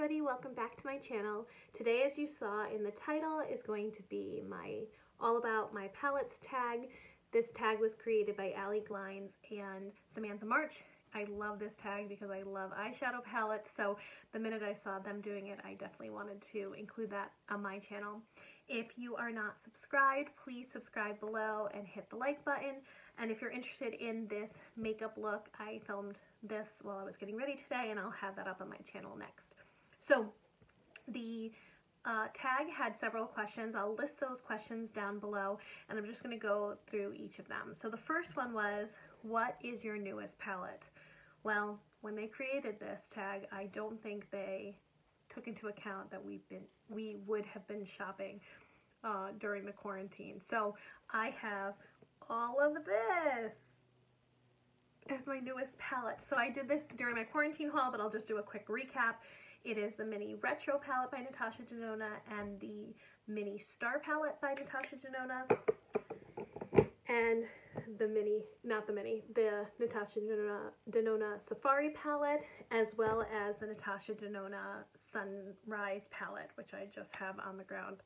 everybody, welcome back to my channel. Today, as you saw in the title, is going to be my all about my palettes tag. This tag was created by Allie, Glines, and Samantha March. I love this tag because I love eyeshadow palettes, so the minute I saw them doing it, I definitely wanted to include that on my channel. If you are not subscribed, please subscribe below and hit the like button. And if you're interested in this makeup look, I filmed this while I was getting ready today, and I'll have that up on my channel next. So the tag had several questions. I'll list those questions down below, and I'm just going to go through each of them. So the first one was, what is your newest palette? Well, when they created this tag, I don't think they took into account that we would have been shopping during the quarantine. So I have all of this as my newest palette. So I did this during my quarantine haul, but I'll just do a quick recap. It is the Mini Retro palette by Natasha Denona and the Mini Star palette by Natasha Denona, and the Natasha Denona Safari palette, as well as the Natasha Denona Sunrise palette, which I just have on the ground.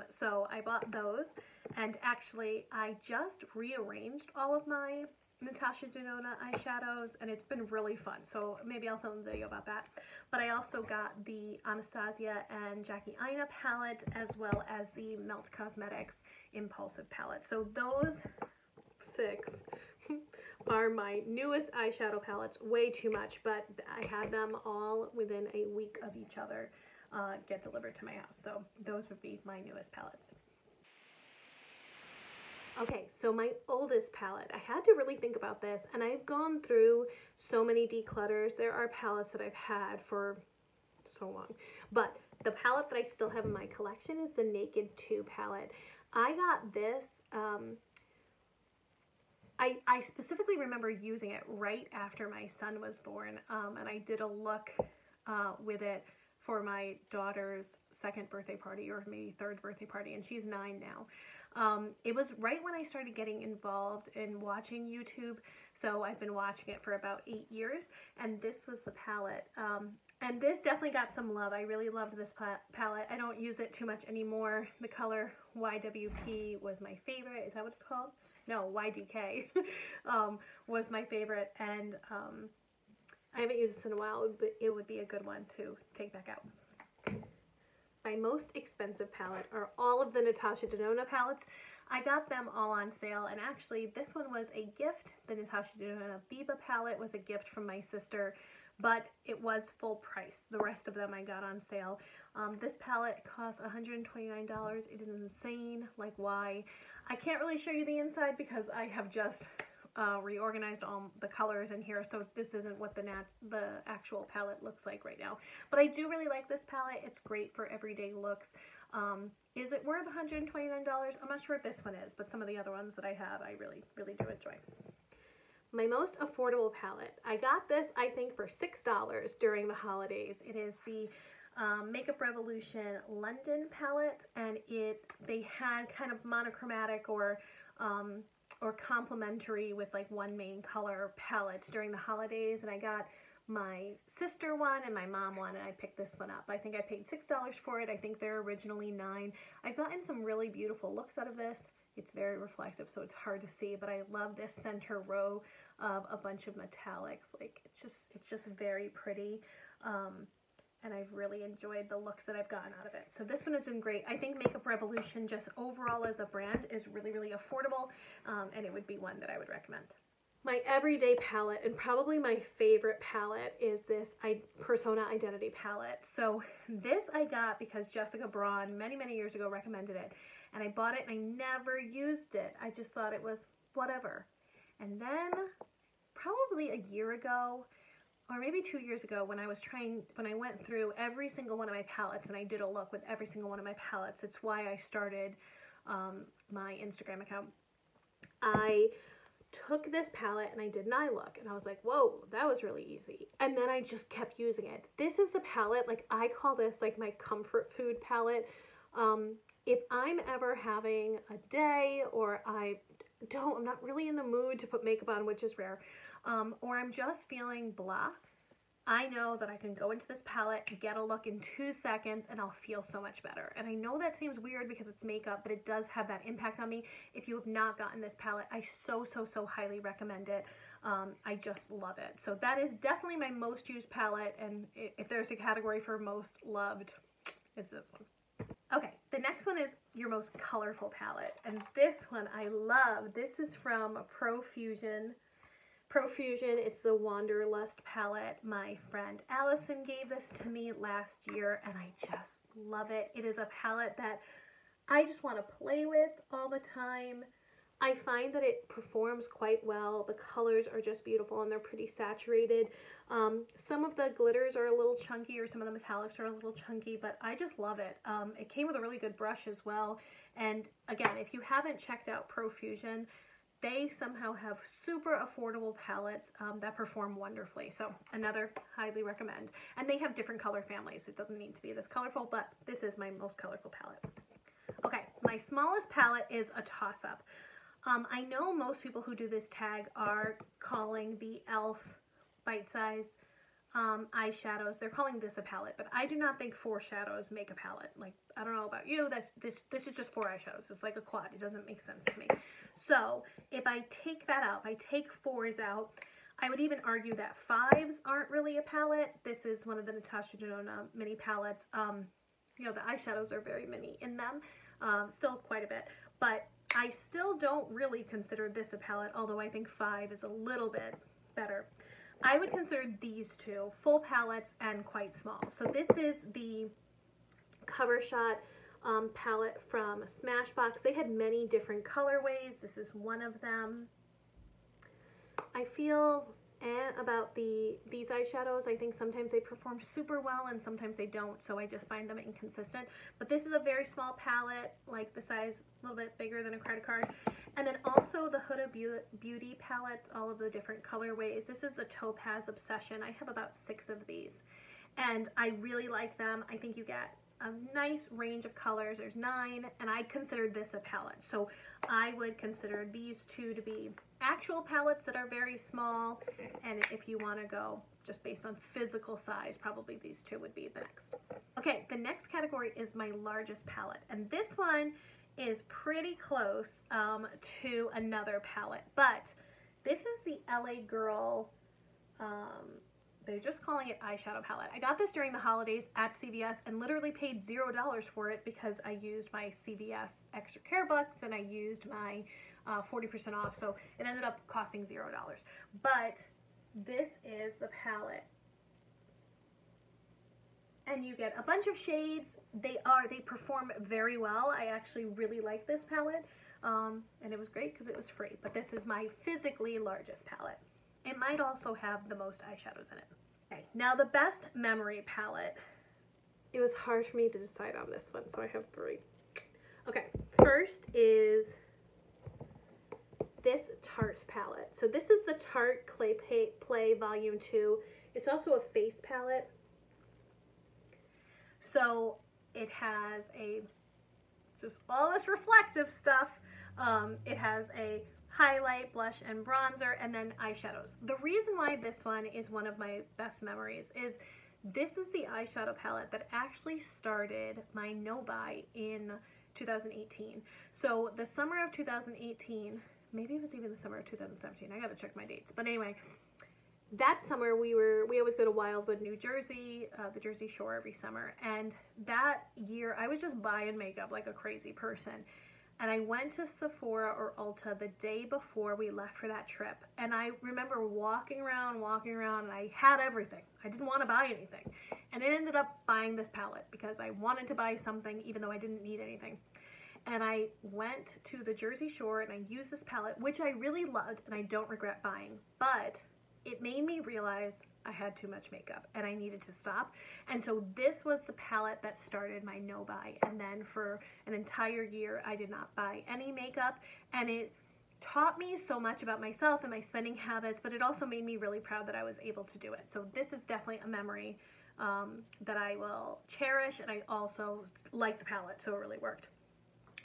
So I bought those, and actually I just rearranged all of my Natasha Denona eyeshadows, and it's been really fun, so maybe I'll film a video about that. But I also got the Anastasia and Jackie Aina palette, as well as the Melt Cosmetics Impulsive palette. So those 6 are my newest eyeshadow palettes. Way too much, but I had them all within a week of each other get delivered to my house. So those would be my newest palettes. Okay, so my oldest palette, I had to really think about this, and I've gone through so many declutters. There are palettes that I've had for so long, but the palette that I still have in my collection is the Naked 2 palette. I got this, I specifically remember using it right after my son was born, and I did a look with it for my daughter's 2nd birthday party, or maybe 3rd birthday party, and she's 9 now. It was right when I started getting involved in watching YouTube, so I've been watching it for about 8 years, and this was the palette. And this definitely got some love. I really loved this palette. I don't use it too much anymore. The color YWP was my favorite. Is that what it's called? No, YDK was my favorite, and I haven't used this in a while, but it would be a good one to take back out. My most expensive palette are all of the Natasha Denona palettes. I got them all on sale, and actually this one was a gift. The Natasha Denona Biba palette was a gift from my sister, but it was full price. The rest of them I got on sale. This palette cost $129. It is insane. Like, why? I can't really show you the inside because I have just reorganized all the colors in here, so this isn't what the actual palette looks like right now. But I do really like this palette. It's great for everyday looks. Is it worth $129? I'm not sure if this one is, but some of the other ones that I have, I really do enjoy. My most affordable palette. I got this, I think, for $6 during the holidays. It is the Makeup Revolution London palette, and they had kind of monochromatic or complementary with like one main color palettes during the holidays, and I got my sister one and my mom one, and I picked this one up. I think I paid $6 for it. I think they're originally $9. I've gotten some really beautiful looks out of this. It's very reflective, so it's hard to see, but I love this center row of a bunch of metallics. Like, it's just very pretty. And I've really enjoyed the looks that I've gotten out of it. So this one has been great. I think Makeup Revolution just overall as a brand is really affordable, and it would be one that I would recommend. My everyday palette, and probably my favorite palette, is this Persona Identity palette. So this I got because Jessica Braun many years ago recommended it, and I bought it and I never used it. I just thought it was whatever. And then probably a year ago, or maybe 2 years ago, when I went through every single one of my palettes and I did a look with every single one of my palettes, it's why I started my Instagram account. I took this palette and I did an eye look, and I was like, whoa, that was really easy. And then I just kept using it. This is the palette, like, I call this like my comfort food palette. If I'm ever having a day, or I'm not really in the mood to put makeup on, which is rare, or I'm just feeling blah, I know that I can go into this palette, get a look in 2 seconds, and I'll feel so much better. And I know that seems weird because it's makeup, but it does have that impact on me. If you have not gotten this palette, I so highly recommend it. I just love it. So that is definitely my most used palette, and if there's a category for most loved, it's this one. Okay, the next one is your most colorful palette, and this one I love. This is from Profusion. It's the Wanderlust palette. My friend Allison gave this to me last year, and I just love it. It is a palette that I just want to play with all the time. I find that it performs quite well. The colors are just beautiful, and they're pretty saturated. Some of the glitters are a little chunky, or some of the metallics are a little chunky, but I just love it. It came with a really good brush as well. And again, if you haven't checked out Profusion, they somehow have super affordable palettes that perform wonderfully. So another highly recommend. And they have different color families. It doesn't need to be this colorful, but this is my most colorful palette. Okay, my smallest palette is a toss-up. I know most people who do this tag are calling the e.l.f. Bitesize eyeshadows. They're calling this a palette, but I do not think 4 shadows make a palette. Like, I don't know about you, this is just 4 eyeshadows. It's like a quad. It doesn't make sense to me. So if I take that out, if I take 4s out, I would even argue that 5s aren't really a palette. This is one of the Natasha Denona mini palettes. You know, the eyeshadows are very mini in them, still quite a bit, but I still don't really consider this a palette, although I think 5 is a little bit better. I would consider these 2 full palettes and quite small. So this is the Cover Shot palette from Smashbox. They had many different colorways. This is one of them. I feel about these eyeshadows. I think sometimes they perform super well and sometimes they don't, so I just find them inconsistent. But this is a very small palette, like the size a little bit bigger than a credit card. And then also the Huda Beauty palettes, all of the different colorways. This is the Topaz Obsession. I have about 6 of these, and I really like them. I think you get a nice range of colors. There's 9, and I consider this a palette. So I would consider these 2 to be actual palettes that are very small, and if you want to go just based on physical size, probably these 2 would be the next. Okay, the next category is my largest palette, and this one is pretty close to another palette, but this is the LA Girl, they're just calling it eyeshadow palette. I got this during the holidays at CVS and literally paid $0 for it because I used my CVS extra care bucks and I used my 40% off, so it ended up costing $0. But this is the palette, and you get a bunch of shades. They perform very well. I actually really like this palette, and it was great because it was free. But this is my physically largest palette. It might also have the most eyeshadows in it. Okay, now the best memory palette. It was hard for me to decide on this one, so I have 3. Okay, first is this Tarte palette. So this is the Tarte Clay Play Volume 2. It's also a face palette. So it has just all this reflective stuff. It has a highlight, blush, and bronzer, and then eyeshadows. The reason why this one is one of my best memories is this is the eyeshadow palette that actually started my no-buy in 2018. So the summer of 2018, maybe it was even the summer of 2017. I gotta check my dates. But anyway, that summer we always go to Wildwood, New Jersey, the Jersey Shore every summer. And that year I was just buying makeup like a crazy person. And I went to Sephora or Ulta the day before we left for that trip. And I remember walking around, and I had everything. I didn't want to buy anything. And I ended up buying this palette because I wanted to buy something even though I didn't need anything. And I went to the Jersey Shore and I used this palette, which I really loved and I don't regret buying. But it made me realize I had too much makeup and I needed to stop. And so this was the palette that started my no buy. And then for an entire year, I did not buy any makeup, and it taught me so much about myself and my spending habits, but it also made me really proud that I was able to do it. So this is definitely a memory that I will cherish, and I also like the palette, so it really worked.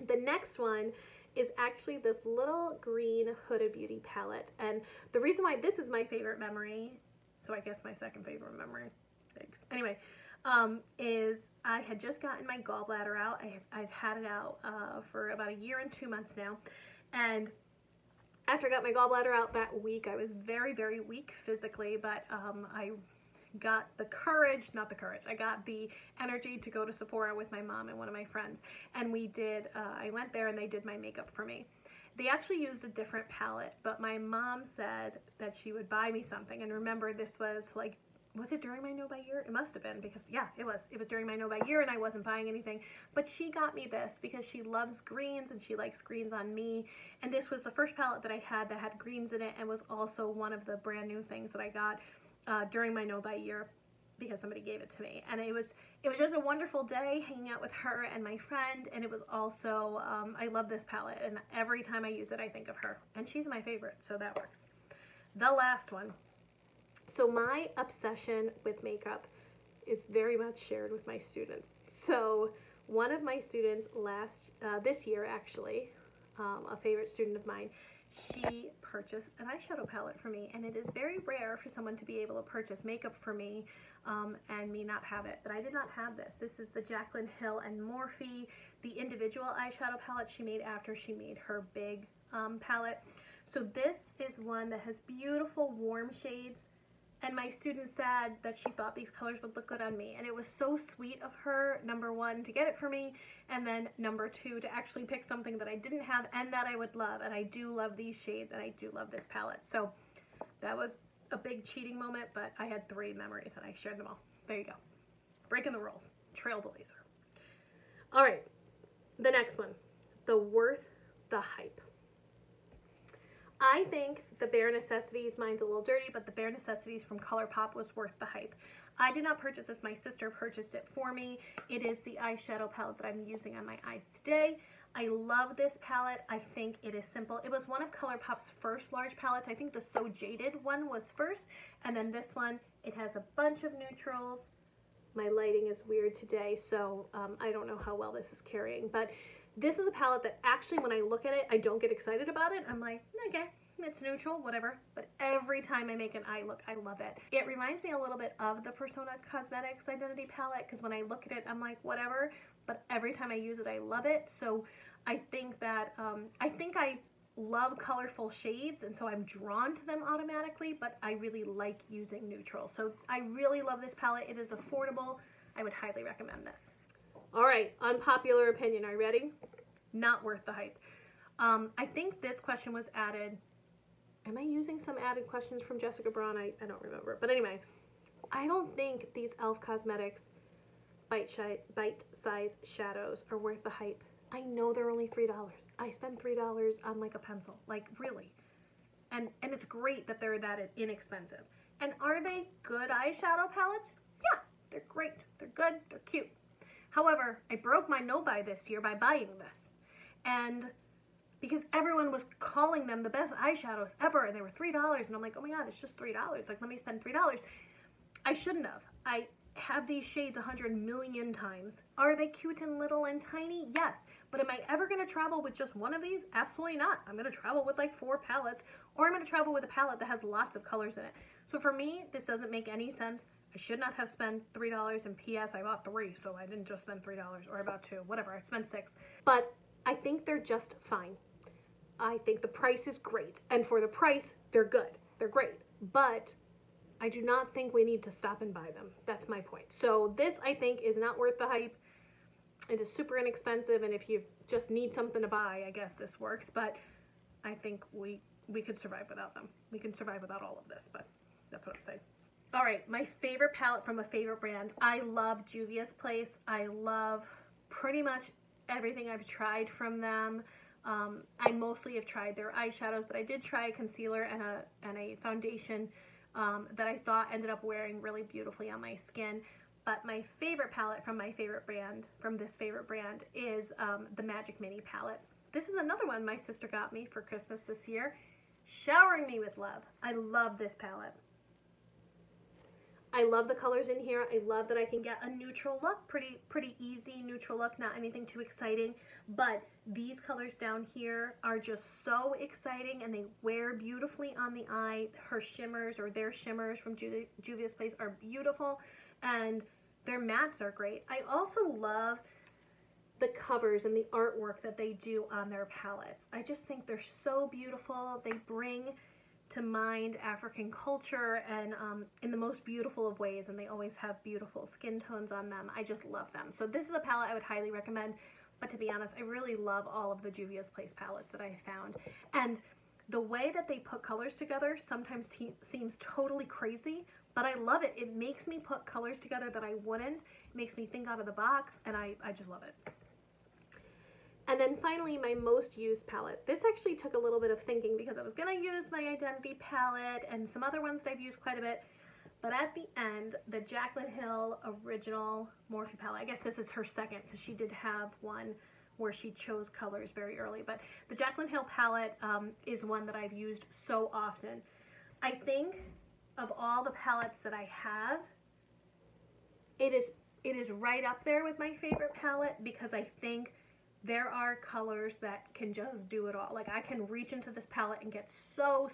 The next one is actually this little green Huda Beauty palette, and the reason why this is my favorite memory, so I guess my second favorite memory. Thanks. Anyway, is I had just gotten my gallbladder out. I've had it out for about 1 year and 2 months now. And after I got my gallbladder out that week, I was very, very weak physically, but I got the courage, not the courage, I got the energy to go to Sephora with my mom and one of my friends. And we did, I went there and they did my makeup for me. They actually used a different palette, but my mom said that she would buy me something. And remember, this was like, was it during my no buy year? It must have been, because yeah, it was during my no buy year and I wasn't buying anything, but she got me this because she loves greens and she likes greens on me. And this was the first palette that I had that had greens in it, and was also one of the brand new things that I got during my no buy year, because somebody gave it to me. And it was just a wonderful day hanging out with her and my friend. And it was also, I love this palette, and every time I use it, I think of her, and she's my favorite, so that works. The last one. So my obsession with makeup is very much shared with my students. So one of my students this year actually, a favorite student of mine, she purchased an eyeshadow palette for me, and it is very rare for someone to be able to purchase makeup for me and me not have it, but I did not have this. This is the Jaclyn Hill and Morphe, the individual eyeshadow palette she made after she made her big palette. So this is one that has beautiful warm shades, and my student said that she thought these colors would look good on me, and it was so sweet of her, number one, to get it for me, and then number two, to actually pick something that I didn't have and that I would love. And I do love these shades, and I do love this palette. So that was a big cheating moment, but I had 3 memories and I shared them all. There you go. Breaking the rules. Trailblazer. All right, the next one, the worth the hype. I think the Bare Necessities, mine's a little dirty, but the Bare Necessities from Colourpop was worth the hype. I did not purchase this, my sister purchased it for me. It is the eyeshadow palette that I'm using on my eyes today. I love this palette. I think it is simple. It was one of Colourpop's first large palettes. I think the So Jaded one was first, and then this one, it has a bunch of neutrals. My lighting is weird today, so I don't know how well this is carrying, but this is a palette that actually, when I look at it, I don't get excited about it. I'm like, okay, it's neutral, whatever. But every time I make an eye look, I love it. It reminds me a little bit of the Persona Cosmetics Identity palette, because when I look at it, I'm like, whatever. But every time I use it, I love it. So I think that, I love colorful shades, and so I'm drawn to them automatically, but I really like using neutral. So I really love this palette. It is affordable. I would highly recommend this. All right, unpopular opinion. Are you ready? Not worth the hype. I think this question was added. Am I using some added questions from Jessica Braun? I don't remember. But anyway, I don't think these e.l.f. Cosmetics bite-size shadows are worth the hype. I know they're only $3. I spend $3 on like a pencil, like really. And it's great that they're that inexpensive. And are they good eyeshadow palettes? Yeah, they're great. They're good. They're cute. However, I broke my no-buy this year by buying this. And because everyone was calling them the best eyeshadows ever, and they were $3, and I'm like, oh my God, it's just $3. Like, let me spend $3. I shouldn't have. I have these shades 100 million times. Are they cute and little and tiny? Yes. But am I ever going to travel with just one of these? Absolutely not. I'm going to travel with like 4 palettes, or I'm going to travel with a palette that has lots of colors in it. So for me, this doesn't make any sense. I should not have spent $3, and P.S. I bought 3, so I didn't just spend $3, or about 2, whatever, I spent 6. But I think they're just fine. I think the price is great, and for the price, they're good. They're great, but I do not think we need to stop and buy them. That's my point. So this, I think, is not worth the hype. It is super inexpensive, and if you just need something to buy, I guess this works, but I think we could survive without them. We can survive without all of this, but that's what I'm saying. All right, my favorite palette from a favorite brand. I love Juvia's Place. I love pretty much everything I've tried from them. I mostly have tried their eyeshadows, but I did try a concealer and a foundation that I thought ended up wearing really beautifully on my skin. But my favorite palette from my favorite brand, from this favorite brand, is the Magic Mini palette. This is another one my sister got me for Christmas this year, showering me with love. I love this palette. I love the colors in here. I love that I can get a neutral look, pretty easy neutral look, not anything too exciting, but these colors down here are just so exciting and they wear beautifully on the eye. Her shimmers, or their shimmers from Juvia's Place, are beautiful, and their mattes are great. I also love the covers and the artwork that they do on their palettes. I just think they're so beautiful. They bring to mind African culture and in the most beautiful of ways, and they always have beautiful skin tones on them. I just love them. So this is a palette I would highly recommend, but to be honest, I really love all of the Juvia's Place palettes that I found. And the way that they put colors together sometimes seems totally crazy, but I love it. It makes me put colors together that I wouldn't. It makes me think out of the box, and I just love it. And then finally, my most used palette. This actually took a little bit of thinking because I was gonna use my Identity palette and some other ones that I've used quite a bit. But at the end, the Jaclyn Hill original Morphe palette, I guess this is her second because she did have one where she chose colors very early. But the Jaclyn Hill palette is one that I've used so often. I think of all the palettes that I have, it is right up there with my favorite palette because I think there are colors that can just do it all. Like I can reach into this palette and get so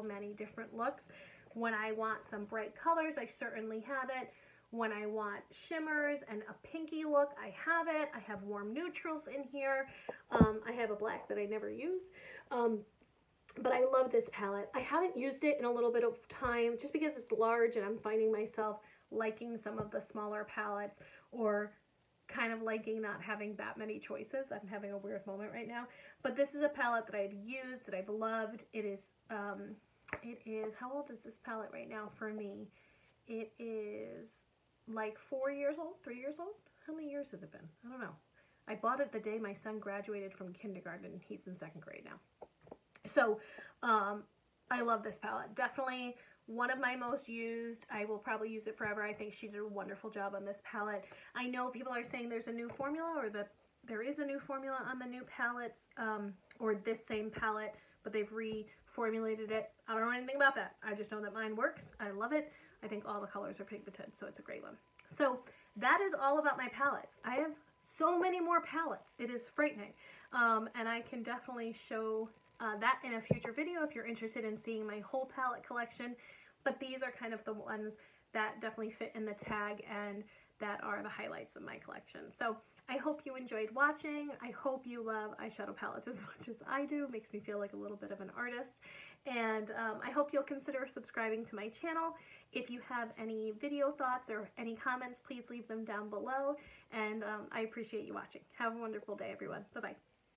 many different looks. When I want some bright colors, I certainly have it. When I want shimmers and a pinky look, I have it. I have warm neutrals in here. I have a black that I never use. But I love this palette. I haven't used it in a little bit of time just because it's large and I'm finding myself liking some of the smaller palettes, or kind of liking not having that many choices. I'm having a weird moment right now, but this is a palette that I've used, that I've loved. It is, how old is this palette right now for me? It is like 4 years old, 3 years old. How many years has it been? I don't know. I bought it the day my son graduated from kindergarten. He's in 2nd grade now. So, I love this palette. Definitely one of my most used. I will probably use it forever. I think she did a wonderful job on this palette. I know people are saying there's a new formula, or that there is a new formula on the new palettes, or this same palette, but they've reformulated it. I don't know anything about that. I just know that mine works. I love it. I think all the colors are pigmented, so it's a great one. So that is all about my palettes. I have so many more palettes. It is frightening. And I can definitely show that in a future video if you're interested in seeing my whole palette collection, but these are kind of the ones that definitely fit in the tag and that are the highlights of my collection. So I hope you enjoyed watching. I hope you love eyeshadow palettes as much as I do. It makes me feel like a little bit of an artist, and I hope you'll consider subscribing to my channel. If you have any video thoughts or any comments, please leave them down below, and I appreciate you watching. Have a wonderful day, everyone. Bye-bye.